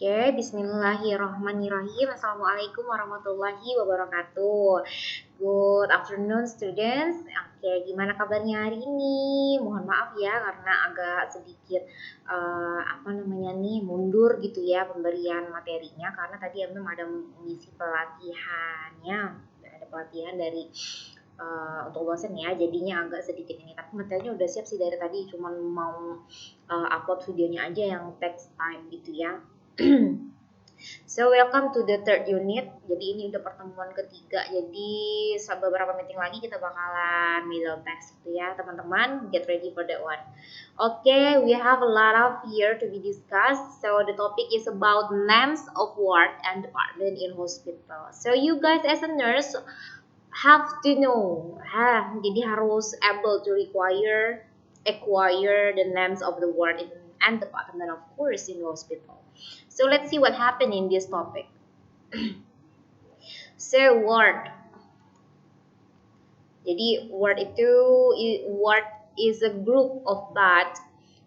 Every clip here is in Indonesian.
Oke, bismillahirrahmanirrahim. Assalamualaikum warahmatullahi wabarakatuh. Good afternoon, students. Oke, gimana kabarnya hari ini? Mohon maaf ya karena agak sedikit mundur gitu ya pemberian materinya karena tadi memang ada mengisi pelatihannya. Ada pelatihan dari untuk dosen ya, jadinya agak sedikit ini. Tapi materinya udah siap sih dari tadi, cuman mau upload videonya aja yang text time gitu ya. So welcome to the third unit. Jadi ini udah pertemuan ketiga. Jadi beberapa meeting lagi kita bakalan middle text gitu ya, teman-teman. Get ready for that one. Okay, we have a lot of here to be discussed. So the topic is about names of ward and department in hospital. So you guys as a nurse have to know. Jadi harus able to acquire the names of the ward and department, of course, in the hospital. So let's see what happened in this topic. So ward. Jadi ward is a group of bed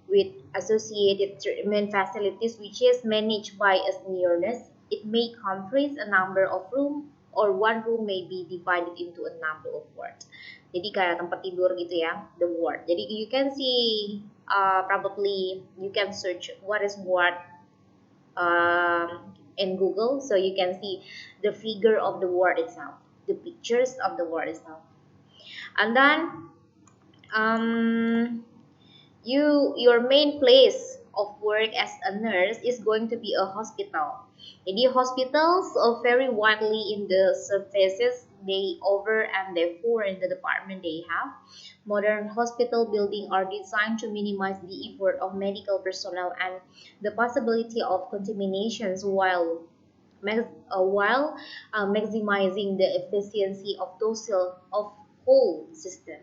with associated treatment facilities which is managed by a nurse. It may comprise a number of rooms or one room may be divided into a number of wards. Jadi kayak tempat tidur gitu ya, the ward. Jadi you can see probably you can search what is ward in Google, so you can see the figure of the word itself, the pictures of the word itself, and then your main place of work as a nurse is going to be a hospital. Jadi hospitals vary widely in the services they offer and therefore in the department they have. Modern hospital buildings are designed to minimize the effort of medical personnel and the possibility of contaminations while maximizing the efficiency of whole system.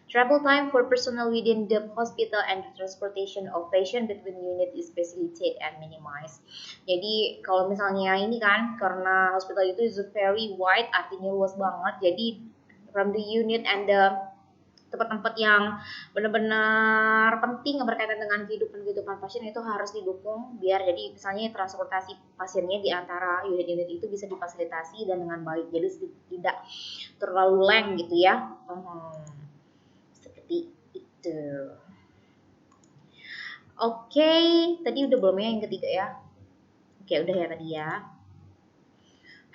Travel time for personnel within the hospital and the transportation of patient between unit is facilitated and minimized. Jadi kalau misalnya ini kan karena hospital itu is very wide, artinya luas banget. Jadi from the unit and the tempat-tempat yang benar-benar penting yang berkaitan dengan kehidupan pasien itu harus didukung biar jadi misalnya transportasi pasiennya di antara unit-unit itu bisa difasilitasi dan dengan baik, jadi tidak terlalu leng gitu ya. Seperti itu. Oke, tadi udah belum ya yang ketiga ya? Oke, udah ya tadi ya.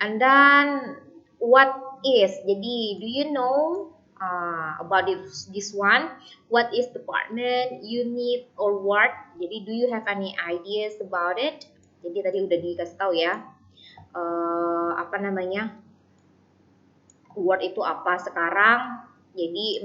And then what is? Jadi do you know about this one? What is department, unit, or ward? Jadi do you have any ideas about it? Jadi tadi udah dikasih tahu ya. Ward itu apa sekarang? Jadi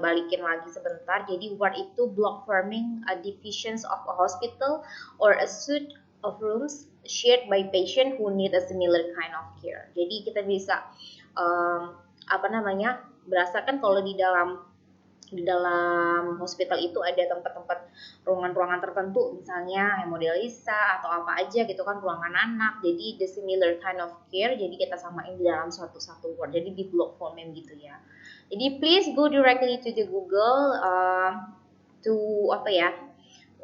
balikin lagi sebentar. Jadi ward itu block forming a divisions of a hospital or a suite of rooms shared by patient who need a similar kind of care. Jadi kita bisa berdasarkan kalau di dalam hospital itu ada tempat-tempat ruangan-ruangan tertentu, misalnya hemodialisa atau apa aja gitu kan, ruangan anak. Jadi the similar kind of care, jadi kita samain di dalam suatu ward. Jadi di block form gitu ya. Jadi please go directly to the Google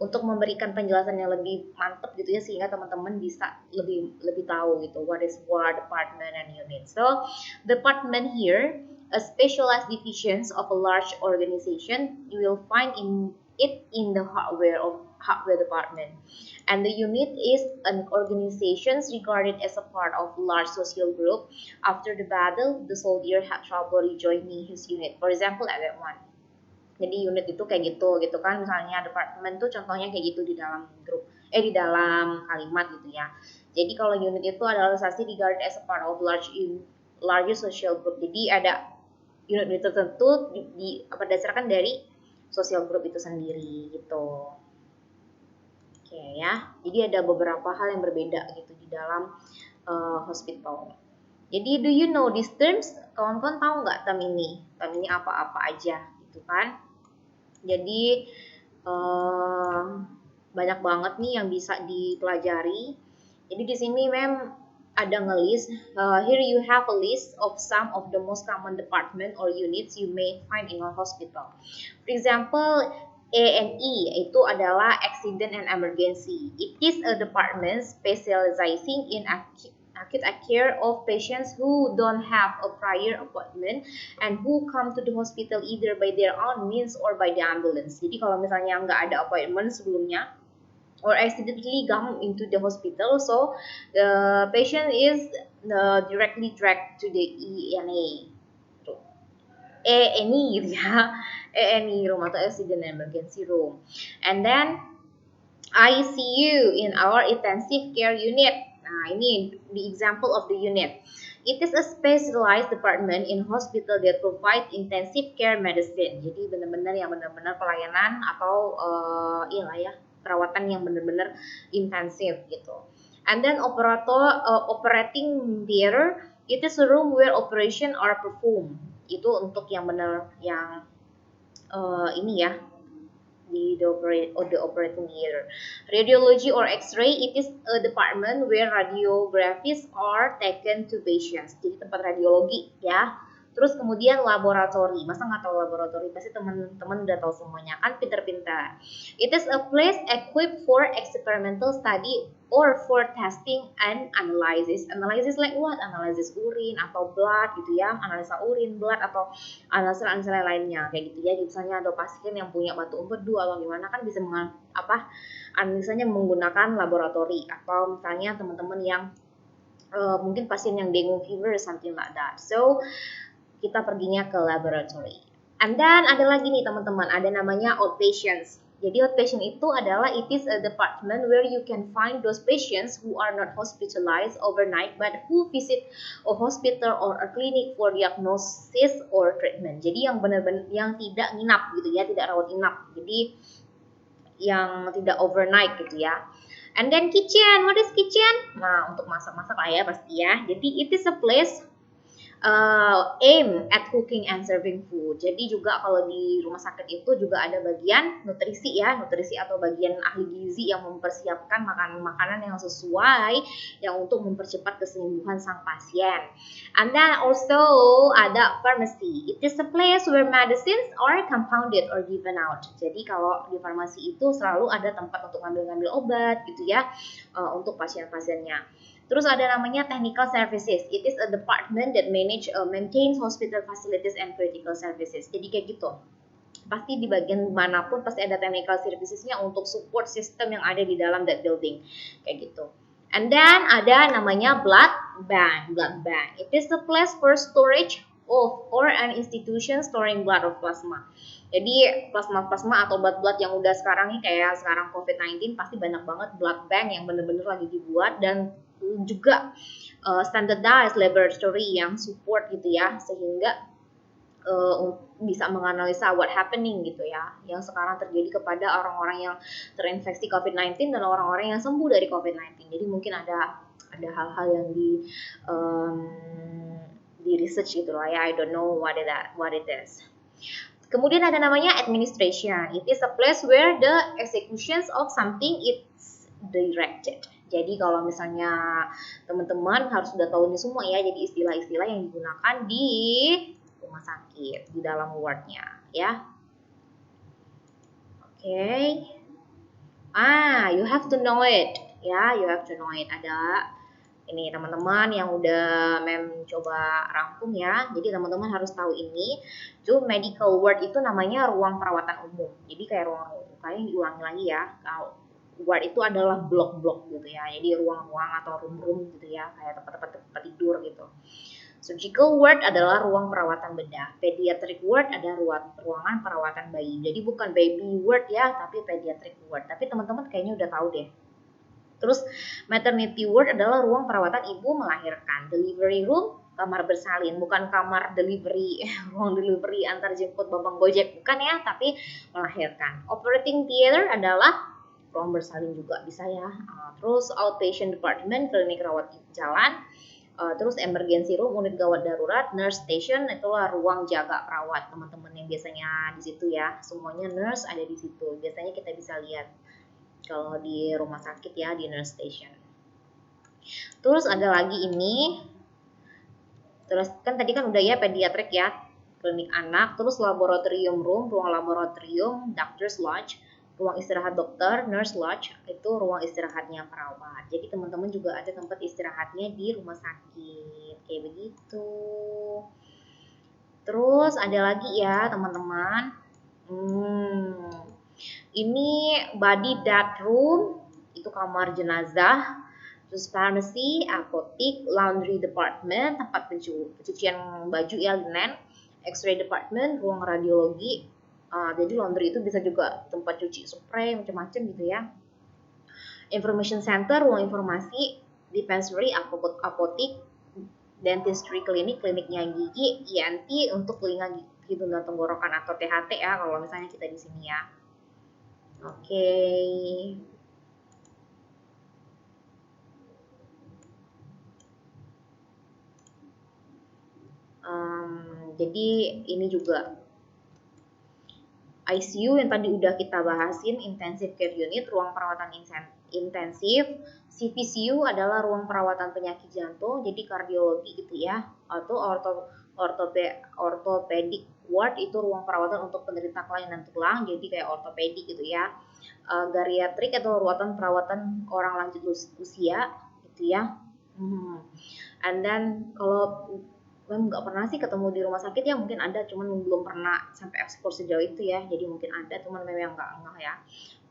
untuk memberikan penjelasan yang lebih mantap gitu ya, sehingga teman-teman bisa lebih tahu gitu what is ward, department, and unit. So department here, a specialized divisions of a large organization. You will find it in the hardware department, and the unit is an organization regarded as a part of large social group. After the battle, the soldier had trouble rejoining his unit. For example, at that one. Jadi unit itu kayak gitu kan, misalnya departemen tuh contohnya kayak gitu di dalam di dalam kalimat gitu ya. Jadi kalau unit itu adalah organisasi regarded as a part of larger social group. Jadi ada unit tertentu berdasarkan dari social group itu sendiri gitu. Oke ya. Jadi ada beberapa hal yang berbeda gitu di dalam hospital. Jadi do you know these terms? Kawan-kawan tahu nggak term ini? Term ini apa-apa aja gitu kan? Jadi banyak banget nih yang bisa dipelajari. Jadi di sini ada ngelis. Here you have a list of some of the most common department or units you may find in a hospital. For example, A&E itu adalah Accident and Emergency. It is a department specializing in acute care of patients who don't have a prior appointment and who come to the hospital either by their own means or by the ambulance. Jadi kalau misalnya nggak ada appointment sebelumnya or accidentally come into the hospital, so the patient is directly dragged to the E&A. A&E gitu ya, A&E room atau accident emergency room. And then ICU in our intensive care unit. Nah, ini the example of the unit. It is a specialized department in hospital that provide intensive care medicine. Jadi benar-benar yang benar-benar pelayanan atau ya perawatan yang benar-benar intensif gitu. And then operating theater, it is a room where operation are performed. Itu untuk yang benar yang ini ya, di the operating theater. Radiology or X-ray, it is a department where radiographies are taken to patients. Jadi tempat radiologi ya. Terus kemudian laboratori, masa nggak tahu laboratori? Pasti teman-teman udah tahu semuanya kan, pinter-pinter. It is a place equipped for experimental study or for testing and analysis. Analysis like what? Analysis urin atau blood gitu ya, analisa urin, blood atau analisa lainnya kayak gitu ya. Misalnya ada pasien yang punya batu empedu atau gimana kan bisa analisanya menggunakan laboratori, atau misalnya teman-teman yang mungkin pasien yang dengue fever something like that. So kita perginya ke laboratory. And then ada lagi nih teman-teman, ada namanya outpatients. Jadi outpatient itu adalah it is a department where you can find those patients who are not hospitalized overnight but who visit a hospital or a clinic for diagnosis or treatment. Jadi yang benar-benar yang tidak nginap gitu ya, tidak rawat inap. Jadi yang tidak overnight gitu ya. And then kitchen, what is kitchen? Nah, untuk masak-masak lah ya pasti ya. Jadi it is a place aim at cooking and serving food. Jadi juga kalau di rumah sakit itu juga ada bagian nutrisi ya, nutrisi atau bagian ahli gizi yang mempersiapkan makanan-makanan yang sesuai yang untuk mempercepat kesembuhan sang pasien. And then also ada pharmacy. It is a place where medicines are compounded or given out. Jadi kalau di farmasi itu selalu ada tempat untuk ngambil-ngambil obat gitu ya, untuk pasien-pasiennya. Terus ada namanya technical services. It is a department that maintains hospital facilities and critical services. Jadi kayak gitu. Pasti di bagian manapun pasti ada technical servicesnya untuk support system yang ada di dalam that building. Kayak gitu. And then ada namanya blood bank. Blood bank. It is a place for storage of or an institution storing blood of plasma. Jadi plasma-plasma atau blood-blood yang udah sekarang nih kayak sekarang COVID-19 pasti banyak banget blood bank yang bener-bener lagi dibuat, dan juga standardized laboratory yang support gitu ya, sehingga bisa menganalisa what happening gitu ya, yang sekarang terjadi kepada orang-orang yang terinfeksi COVID-19 dan orang-orang yang sembuh dari COVID-19. Jadi mungkin ada hal-hal yang di research gitu lah ya, I don't know what it is. Kemudian ada namanya administration. It is a place where the executions of something is directed. Jadi kalau misalnya teman-teman harus sudah tahu ini semua ya, jadi istilah-istilah yang digunakan di rumah sakit, di dalam wardnya ya. Oke. You have to know it ya, you have to know it. Ada ini teman-teman yang udah coba rangkum ya. Jadi teman-teman harus tahu ini. Itu medical ward itu namanya ruang perawatan umum. Jadi kayak kalian diulangi lagi ya. Ward itu adalah blok-blok gitu ya. Jadi ruang-ruang atau room-room gitu ya, kayak tempat-tempat tidur gitu. Surgical ward adalah ruang perawatan bedah. Pediatric ward ada ruangan perawatan bayi. Jadi bukan baby ward ya, tapi pediatric ward. Tapi teman-teman kayaknya udah tahu deh. Terus maternity ward adalah ruang perawatan ibu melahirkan. Delivery room, kamar bersalin, bukan kamar delivery, ruang delivery antar jemput babang Gojek, bukan ya, tapi melahirkan. Operating theater adalah ruang bersalin juga bisa ya. Terus outpatient department, klinik rawat jalan. Terus emergency room, unit gawat darurat. Nurse station itulah ruang jaga perawat, teman-teman yang biasanya di situ ya. Semuanya nurse ada di situ. Biasanya kita bisa lihat kalau di rumah sakit ya, di nurse station. Terus ada lagi ini. Terus kan tadi kan udah ya pediatric ya. klinik anak. Terus laboratorium room, ruang laboratorium, doctor's lodge, ruang istirahat dokter, nurse lodge, itu ruang istirahatnya perawat. Jadi teman-teman juga ada tempat istirahatnya di rumah sakit, kayak begitu. Terus ada lagi ya teman-teman. Ini body death room, itu kamar jenazah. Terus pharmacy, apotik, laundry department, tempat pencucian baju ya, linen, X-ray department, ruang radiologi. Jadi laundry itu bisa juga tempat cuci spray macam-macam gitu ya. Information center, ruang informasi, dispensary, apotik, dentistry klinik, kliniknya gigi, ENT untuk telinga, hidung dan tenggorokan atau THT ya kalau misalnya kita di sini ya. Oke. Jadi ini juga ICU yang tadi udah kita bahasin, intensive care unit, ruang perawatan intensif. CPCU adalah ruang perawatan penyakit jantung, jadi kardiologi gitu ya, atau orthopedic ward itu ruang perawatan untuk penderita kelainan tulang, jadi kayak ortopedik gitu ya. Geriatrik atau ruang perawatan orang lanjut usia gitu ya. And then kalau nggak pernah sih ketemu di rumah sakit ya, mungkin ada cuman belum pernah sampai ekspor sejauh itu ya, jadi mungkin ada cuman memang nggak ya.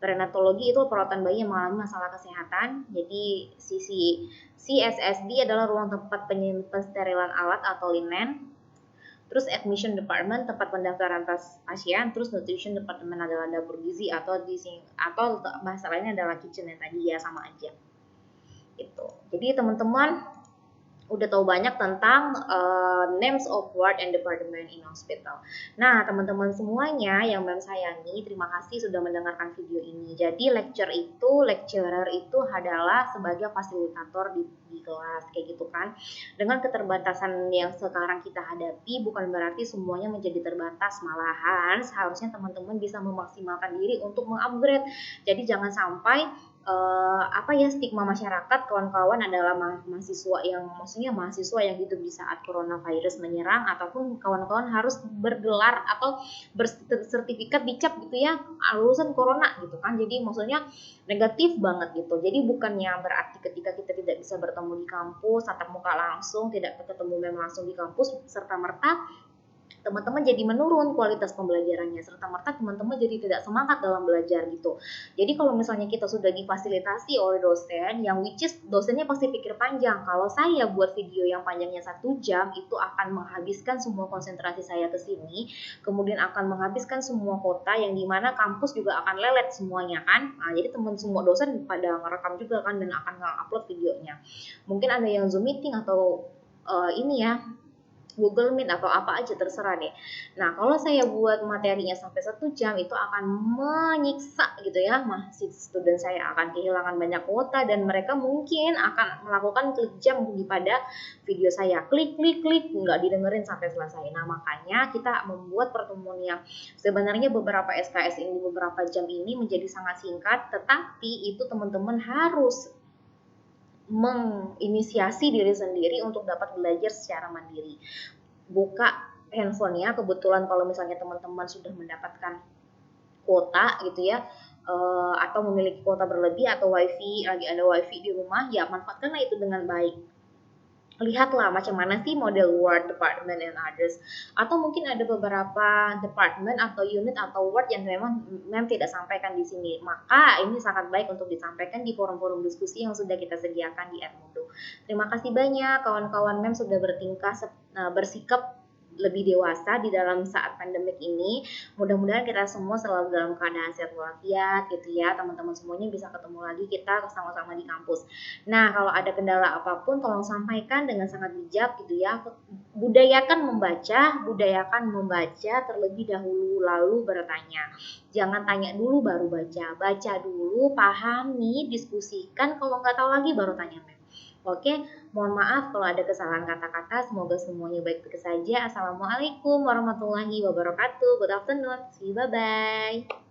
Perinatologi itu perawatan bayi yang mengalami masalah kesehatan, jadi CSSD adalah ruang tempat penyimpan sterilan alat atau linen. Terus admission department tempat pendaftaran pasien, terus nutrition department adalah dapur gizi atau bahasa lainnya adalah kitchen yang tadi ya, sama aja itu. Jadi teman-teman udah tahu banyak tentang names of ward and department in hospital. Nah, teman-teman semuanya yang Mem sayangi, terima kasih sudah mendengarkan video ini. Jadi lecturer itu adalah sebagai fasilitator di kelas kayak gitu kan. Dengan keterbatasan yang sekarang kita hadapi, bukan berarti semuanya menjadi terbatas, malahan seharusnya teman-teman bisa memaksimalkan diri untuk mengupgrade. Jadi jangan sampai stigma masyarakat kawan-kawan adalah mahasiswa yang hidup di saat coronavirus menyerang, ataupun kawan-kawan harus bergelar atau bersertifikat dicap gitu ya, lulusan corona gitu kan. Jadi maksudnya negatif banget gitu. Jadi bukannya berarti ketika kita tidak bisa bertemu di kampus tatap muka langsung, tidak ketemu memang langsung di kampus, serta merta teman-teman jadi menurun kualitas pembelajarannya, serta merta teman-teman jadi tidak semangat dalam belajar gitu. Jadi kalau misalnya kita sudah difasilitasi oleh dosen, yang which is dosennya pasti pikir panjang. Kalau saya buat video yang panjangnya 1 jam, itu akan menghabiskan semua konsentrasi saya ke sini, kemudian akan menghabiskan semua kota, yang dimana kampus juga akan lelet semuanya kan. Nah, jadi semua dosen pada ngerekam juga kan, dan akan nge-upload videonya. Mungkin ada yang Zoom meeting atau Google Meet atau apa aja, terserah deh. Nah, kalau saya buat materinya sampai 1 jam, itu akan menyiksa gitu ya, student saya akan kehilangan banyak kuota, dan mereka mungkin akan melakukan klik jam pada video saya, klik, nggak didengerin sampai selesai. Nah, makanya kita membuat pertemuan yang sebenarnya beberapa SKS ini, beberapa jam ini menjadi sangat singkat, tetapi itu teman-teman harus menginisiasi diri sendiri untuk dapat belajar secara mandiri. Buka handphonenya, kebetulan kalau misalnya teman-teman sudah mendapatkan kuota gitu ya, atau memiliki kuota berlebih atau lagi ada wifi di rumah, ya manfaatkanlah itu dengan baik. Lihatlah macam mana sih model ward, department, and others. Atau mungkin ada beberapa department atau unit atau ward yang memang tidak sampaikan di sini. Maka ini sangat baik untuk disampaikan di forum-forum diskusi yang sudah kita sediakan di Edmodo. Terima kasih banyak kawan-kawan Mem sudah bersikap lebih dewasa di dalam saat pandemik ini. Mudah-mudahan kita semua selalu dalam keadaan sehat walafiat gitu ya. Teman-teman semuanya bisa ketemu lagi kita sama-sama di kampus. Nah, kalau ada kendala apapun tolong sampaikan dengan sangat bijak gitu ya. Budayakan membaca terlebih dahulu lalu bertanya. Jangan tanya dulu baru baca. Baca dulu, pahami, diskusikan. Kalau nggak tahu lagi baru tanya Mem. Oke, mohon maaf kalau ada kesalahan kata-kata. Semoga semuanya baik-baik saja. Assalamualaikum warahmatullahi wabarakatuh. Good afternoon. See you, bye-bye.